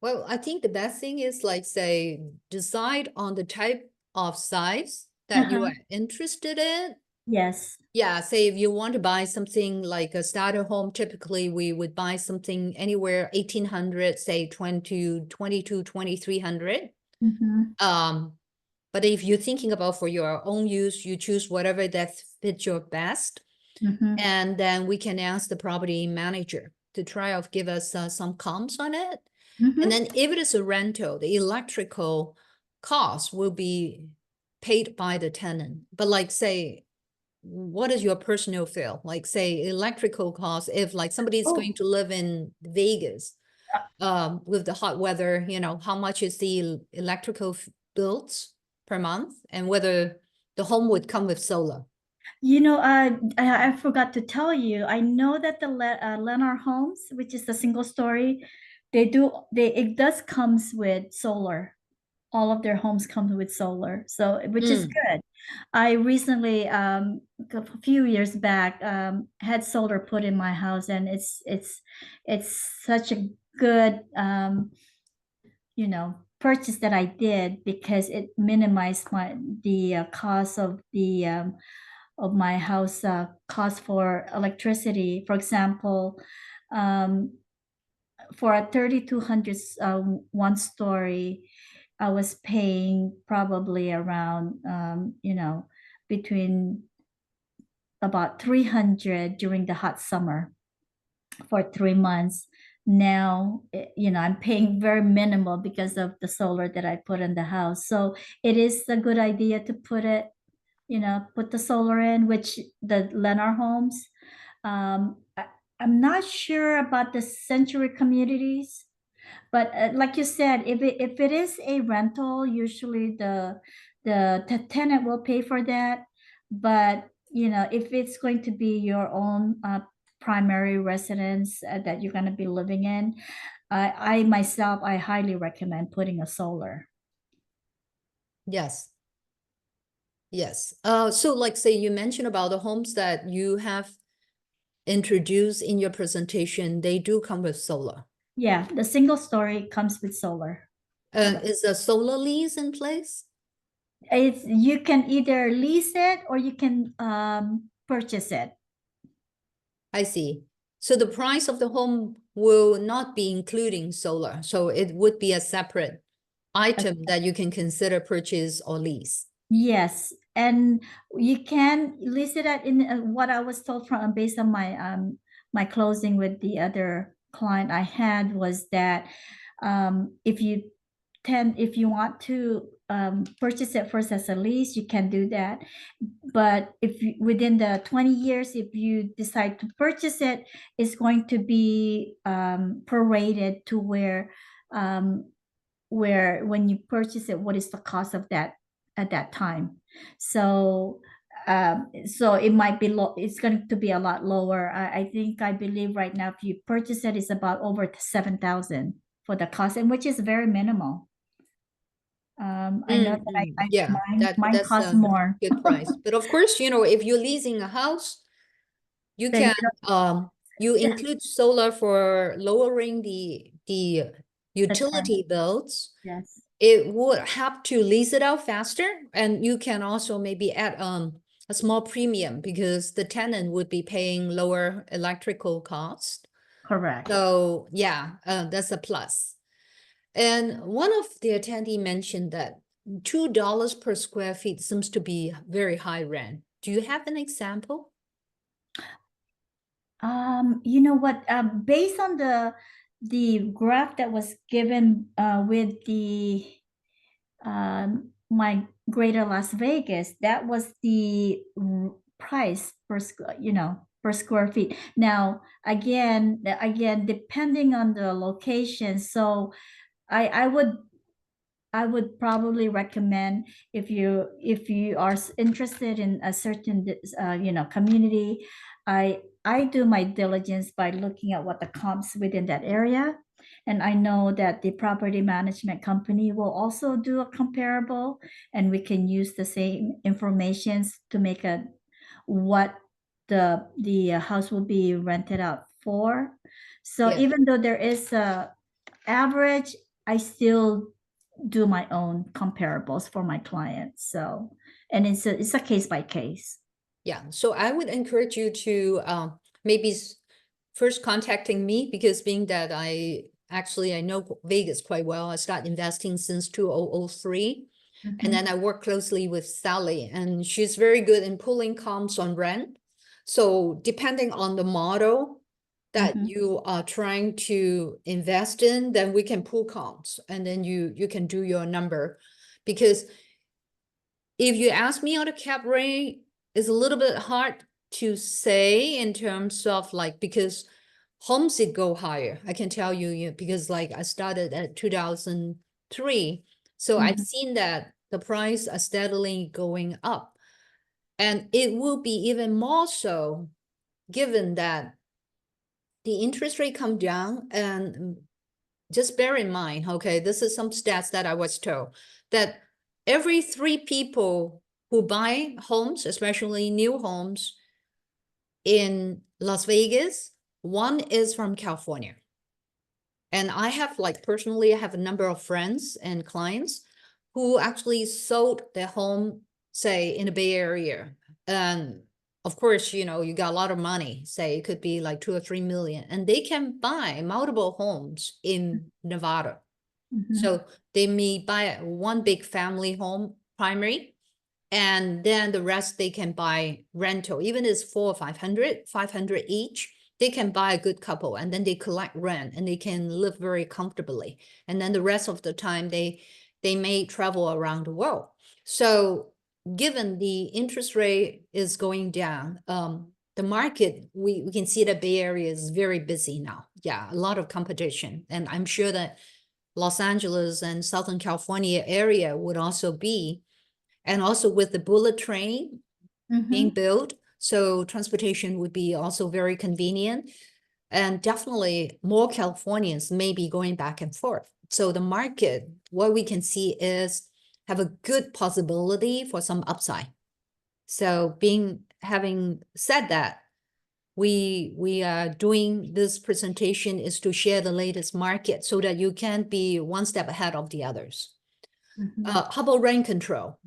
Well, I think the best thing is like say decide on the type of size that you Uh-huh. are interested in. Yes. Yeah, say if you want to buy something like a starter home, typically we would buy something anywhere 1800, say 22, 2300. Mhm. But if you're thinking about for your own use, you choose whatever that fits your best. Mhm. And then we can ask the property manager to try to give us some comps on it. And Mhm. then if it is a rental, the electrical cost will be paid by the tenant. But like say, what is your personal feel? Like say electrical costs, if like somebody is going Oh, to live in Vegas, with the hot weather, how much is the electrical bills per month and whether the home would come with solar. I forgot to tell you. I know that the Lennar Homes, which is the single story, it does comes with solar. All of their homes come with solar, so which is Mm. good. I recently, a few years back, had solar put in my house, and it's such a good purchase that I did because it minimized the cost of my house cost for electricity. For example, um, for a 3200 one story, I was paying probably around between about 300 during the hot summer for 3 months. Now, I'm paying very minimal because of the solar that I put in the house. So it is a good idea to put the solar in, which the Lennar homes. I'm not sure about the Century communities, but like you said, if it is a rental, usually the tenant will pay for that. But if it's going to be your own primary residence that you're going to be living in, I myself, I highly recommend putting a solar. Yes. Yes. So like say you mentioned about the homes that you have introduced in your presentation, they do come with solar. Yeah, the single story comes with solar. Correct. Is a solar lease in place? You can either lease it or you can purchase it. I see. So the price of the home will not be including solar. So it would be a separate item that you can consider purchase or lease. Yes, and you can list it at in what I was told from based on my closing with the other client I had was that if you want to purchase it first as a lease, you can do that. But within the 20 years, if you decide to purchase it, it's going to be prorated to where when you purchase it, what is the cost of that at that time. So it might be low, it's going to be a lot lower. I believe right now if you purchase it, it's about over 7,000 for the cost, and which is very minimal. I know that Yeah, mine that's costs a more. good price. But of course, if you're leasing a house, you Then can you don't, you yeah, include solar for lowering the that's right. utility bills. Yes, It would help to lease it out faster, and you can also maybe add a small premium because the tenant would be paying lower electrical cost. correct. So yeah, that's a plus. And one of the attendee mentioned that $2 per square feet seems to be very high rent. Do you have an example? You know what? Based on the graph that was given with the my Greater Las Vegas, that was the price per per square feet. Now, again, depending on the location, so I would probably recommend, if you are interested in a certain community, I do my diligence by looking at what the comps within that area. And I know that the property management company will also do a comparable, and we can use the same informations to make what the house will be rented out for. So Yeah. even though there is a average, I still do my own comparables for my clients. So, and it's a case by case. Yeah, so I would encourage you to maybe first contacting me, because being that I know Vegas quite well. I started investing since 2003. And then I work closely with Sally, and she's very good in pulling comps on rent. So depending on the model that you are trying to invest in, then we can pull comps, and then you can do your number. Because if you ask me on the cap rate, it's a little bit hard to say in terms of like, because homes did go higher. I can tell you, because like I started at 2003. So I've seen that the price are steadily going up. And it will be even more so given that the interest rate come down. And just bear in mind, okay, this is some stats that I was told, that every 3 people who buy homes, especially new homes in Las Vegas, 1 is from California. And I have personally, I have a number of friends and clients who actually sold their home, say in the Bay Area. And of course, you got a lot of money, say it could be like 2 or 3 million, and they can buy multiple homes in Nevada. So they may buy 1 big family home primary, and then the rest they can buy rental, even if it's 400 or 500 each. They can buy a good couple, and then they collect rent, and they can live very comfortably. And then the rest of the time they may travel around the world. So given the interest rate is going down, the market, we can see the Bay Area is very busy now. Yeah, a lot of competition. And I'm sure that Los Angeles and Southern California area would also be. And also with the bullet train being built, so transportation would be also very convenient. And definitely more Californians may be going back and forth. So the market, what we can see is have a good possibility for some upside. So having said that, we are doing this presentation is to share the latest market so that you can be 1 step ahead of the others. How about rent control?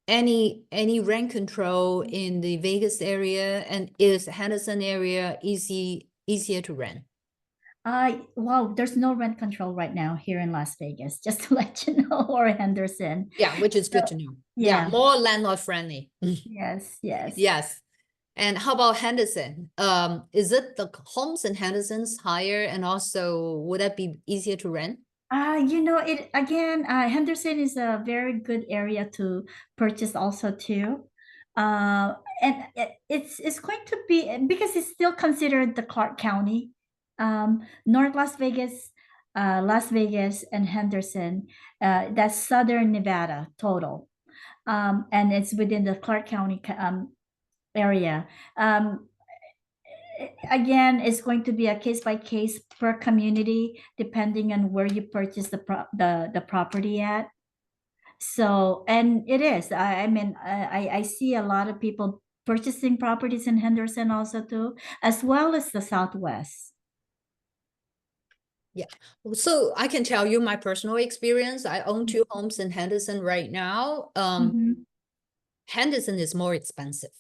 Any rent control in the Vegas area, and is Henderson area easier to rent? Wow, there's no rent control right now here in Las Vegas, just to let you know, or Henderson. Yeah, which is good to know. Yeah. More landlord friendly. Yes. Yes. And how about Henderson? Is it the homes in Henderson's higher, and also would that be easier to rent? It again, Henderson is a very good area to purchase also too. And it's going to be, because it's still considered the Clark County, North Las Vegas, Las Vegas and Henderson, that's Southern Nevada total. And it's within the Clark County area. Again, it's going to be a case by case per community, depending on where you purchase the property at. So, and it is, I mean, I see a lot of people purchasing properties in Henderson also too, as well as the Southwest. Yeah, so I can tell you my personal experience. I own 2 homes in Henderson right now. Henderson is more expensive.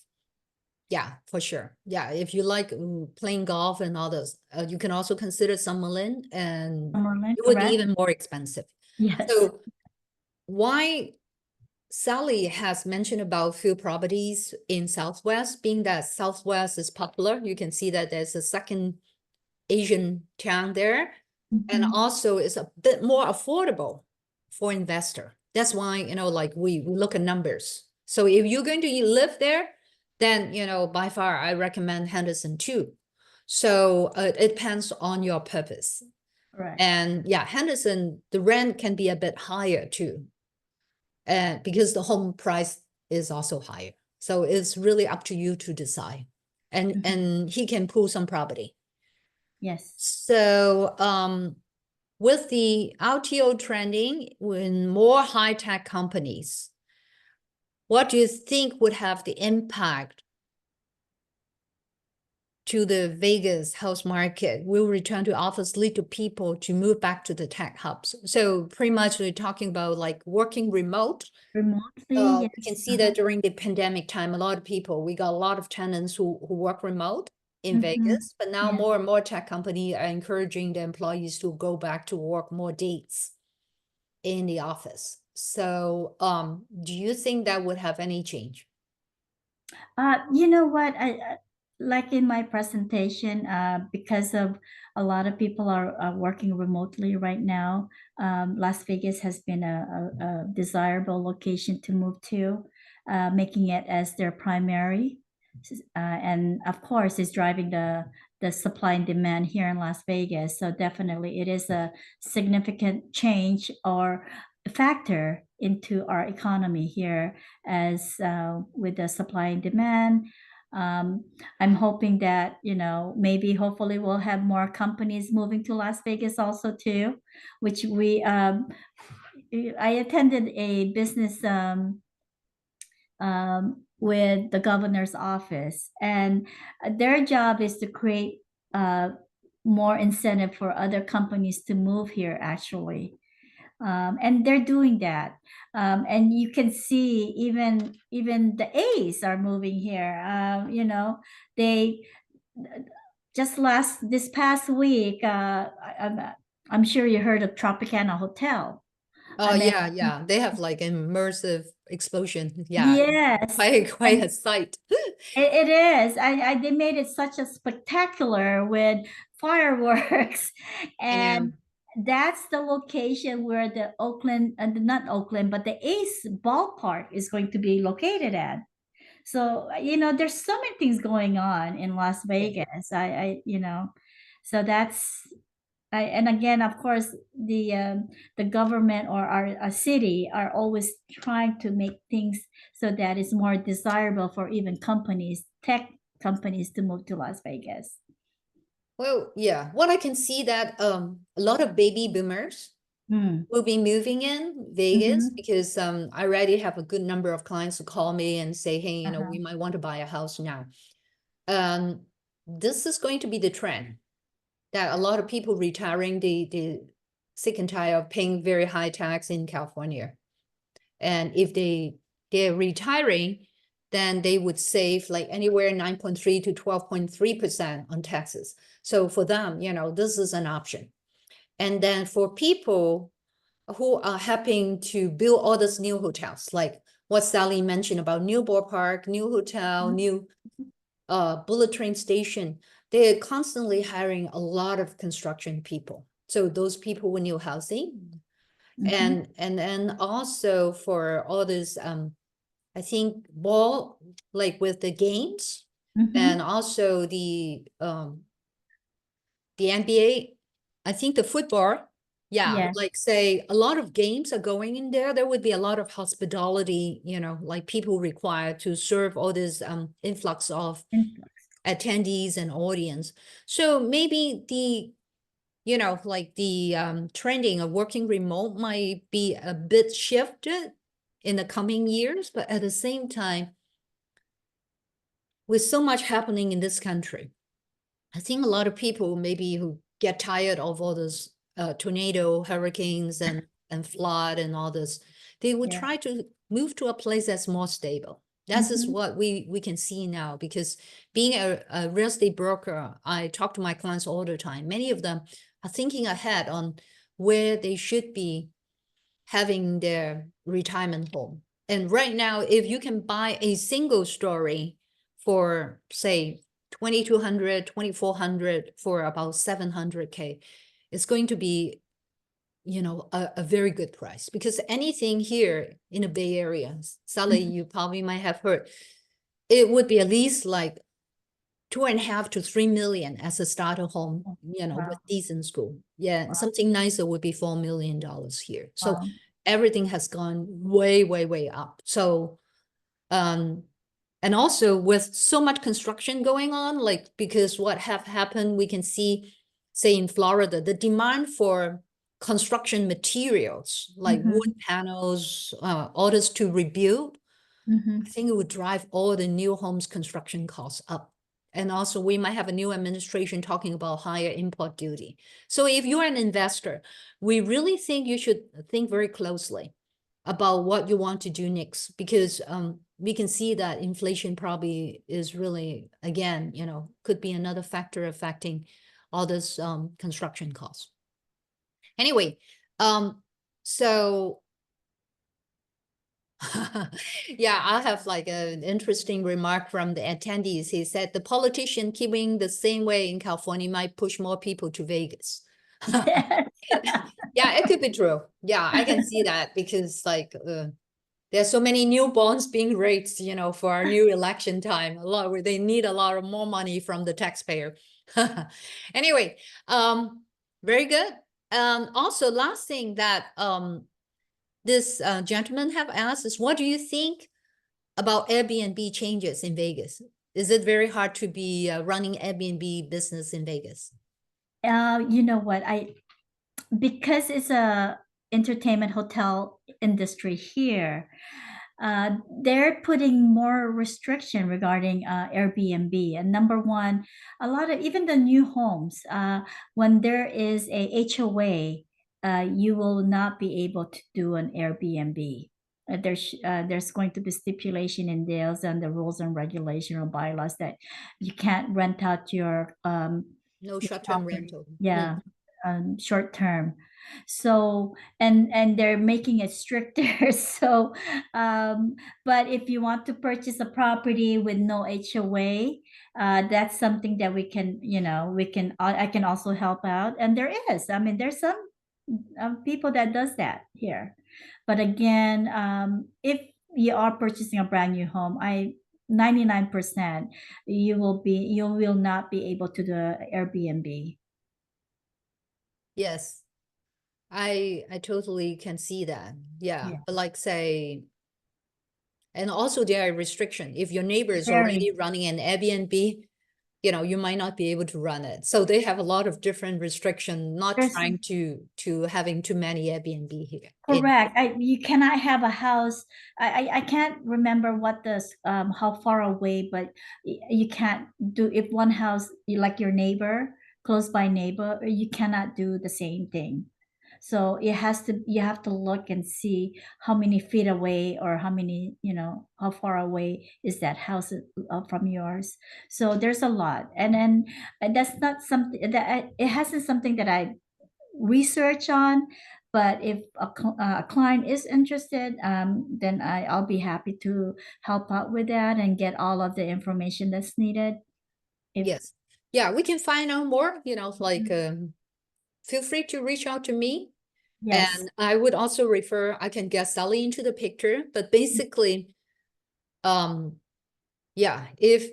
Yeah, for sure. Yeah, if you like playing golf and all those, you can also consider Summerlin, and Summerlin, it would be correct? even more expensive. Yes. So why Sally has mentioned about few properties in Southwest, being that Southwest is popular. You can see that there's a second Asian town there. And Mhm. also it's a bit more affordable for investor. That's why, like we look at numbers. So if you're going to live there, then, by far I recommend Henderson too. So it depends on your purpose. Correct. And yeah, Henderson, the rent can be a bit higher too. Because the home price is also higher. So it's really up to you to decide. Mhm. And he can pull some property. Yes. So with the RTO trending in more high-tech companies, what do you think would have the impact to the Vegas house market? Will return to office lead to people to move back to the tech hubs? So pretty much we're talking about like working remote. Remotely, We can yes. see that during the pandemic time, a lot of people, we got a lot of tenants who work remote in Mhm. Vegas, but now Yeah. more and more tech companies are encouraging the employees to go back to work more days in the office. So, do you think that would have any change? You know what? Like in my presentation, because of a lot of people are working remotely right now. Las Vegas has been a desirable location to move to, making it as their primary, and of course, is driving the supply and demand here in Las Vegas. So definitely, it is a significant change or factor into our economy here as with the supply and demand. Um, I'm hoping that, maybe hopefully we'll have more companies moving to Las Vegas also too, which I attended a business with the governor's office, and their job is to create more incentive for other companies to move here actually, and they're doing that, and you can see even the A's are moving here. They just this past week. I'm sure you heard of Tropicana Hotel. Oh, I mean, yeah. They have like immersive explosion. Yeah, yes, quite and a sight. it is. They made it such a spectacular with fireworks, I know. and that's the location where the Oakland, not Oakland, but the Ace ballpark is going to be located at. So, there's so many things going on in Las Yeah. Vegas. So and again, of course, the government or our city are always trying to make things so that it's more desirable for even tech companies to move to Las Vegas. Well, yeah. What I can see that a lot of baby boomers Hmm. will be moving in Vegas Mhm. because I already have a good number of clients who call me and say, hey, Uh-huh. we might want to buy a house now. Um, this is going to be the trend that a lot of people retiring, the sick and tired of paying very high tax in California. And if they're retiring, then they would save like anywhere 9.3 to 12.3% on taxes. So for them, this is an option. And then for people who are helping to build all these new hotels, like what Sally mentioned about new ballpark, new hotel, new bullet train station, they're constantly hiring a lot of construction people. So those people with new housing, Mhm. and then also for all this I think ball, like with the games, and Mhm. also the NBA, I think the football, yeah, Yes. like say a lot of games are going in there. There would be a lot of hospitality, like people required to serve all this influx of attendees and audience. So maybe like the trending of working remote might be a bit shifted in the coming years, but at the same time, with so much happening in this country, I think a lot of people maybe who get tired of all those tornado, hurricanes, and flood and all this, they would Yeah. try to move to a place that's more stable. That's just Mhm. what we can see now, because being a real estate broker, I talk to my clients all the time. Many of them are thinking ahead on where they should be having their retirement home. And right now, if you can buy a single story for say 2,200, 2,400 for about 700K. It's going to be, you know, a very good price, because anything here in the Bay Area, Sally, you probably might have heard, it would be at least like 2.5 to 3 million as a starter home, you know, Wow. with decent school. Yeah, Wow. something nicer would be $4 million here. So Wow. everything has gone way, way, way up. So, and also with so much construction going on, like, because what have happened, we can see, say in Florida, the demand for construction materials, like wood panels, all this to rebuild, I think it would drive all the new homes construction costs up. And also we might have a new administration talking about higher import duty. So if you're an investor, we really think you should think very closely about what you want to do next, because we can see that inflation probably is really, again, you know, could be another factor affecting all this construction costs. Anyway, so yeah, I have like an interesting remark from the attendees. He said the politician keeping the same way in California might push more people to Vegas. Yeah, it could be true. Yeah, I can see that, because like there's so many new bonds being raised, you know, for our new election time. They need a lot of more money from the taxpayer. Anyway, very good. Also, last thing that this gentleman have asked is, what do you think about Airbnb changes in Vegas? Is it very hard to be running Airbnb business in Vegas? You know what, because it's a entertainment hotel industry here, they're putting more restriction regarding Airbnb. And number one, a lot of even the new homes, when there is a HOA, you will not be able to do an Airbnb. There's going to be stipulation in deals and the rules and regulation or bylaws that you can't rent out your No your short-term property. rental. Yeah, short term. So and they're making it stricter. So but if you want to purchase a property with no HOA, that's something that we can, you know, I can also help out. And there is, I mean, there's some people that does that here. But again, if you are purchasing a brand new home, 99% you will not be able to do Airbnb. Yes, I totally can see that. Yeah, Yeah. but like say, and also there are restriction. If your neighbor is Very. already running an Airbnb, you know, you might not be able to run it. So they have a lot of different restriction, not There's- trying to having too many Airbnb here. Correct. You cannot have a house. I can't remember what how far away, but you can't do, if one house, like your neighbor, close by neighbor, you cannot do the same thing. So you have to look and see how many feet away, or how many, you know, how far away is that house from yours. So there's a lot. And then that's not something that it hasn't something that I research on. But if a client is interested, then I'll be happy to help out with that and get all of the information that's needed. Yes. Yeah, we can find out more, you know, like feel free to reach out to me. Yes. And I would also refer, I can get Sally into the picture, but basically, yeah, if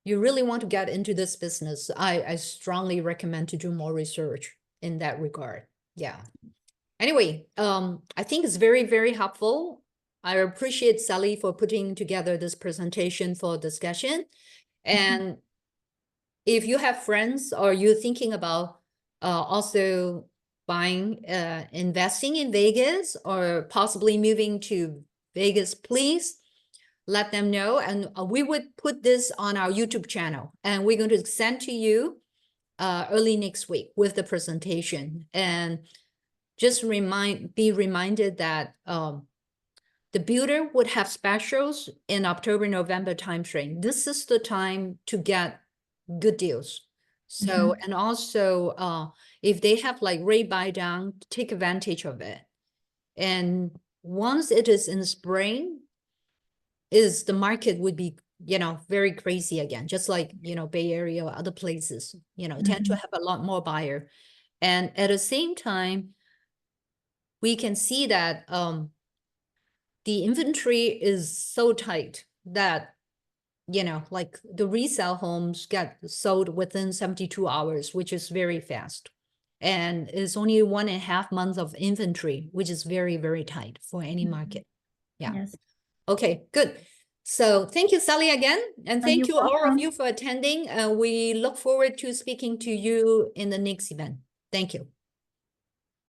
you really want to get into this business, I strongly recommend to do more research in that regard. Yeah. Anyway, I think it's very, very helpful. I appreciate Sally for putting together this presentation for discussion. And if you have friends or you're thinking about also buying, investing in Vegas or possibly moving to Vegas, please let them know. And we would put this on our YouTube channel, and we're going to send to you early next week with the presentation. And just be reminded that the builder would have specials in October, November timeframe. This is the time to get good deals. So, and also if they have like rate buy down, take advantage of it. And once it is in spring, the market would be you know, very crazy again, just like, you know, Bay Area or other places, you know, tend to have a lot more buyer. And at the same time, we can see that the inventory is so tight that, you know, like the resale homes get sold within 72 hours, which is very fast. And it's only 1.5 months of inventory, which is very, very tight for any market. Yeah. Yes. Okay, good. So thank you, Sally, again. And thank You're you all of welcome. you for attending. We look forward to speaking to you in the next event. Thank you.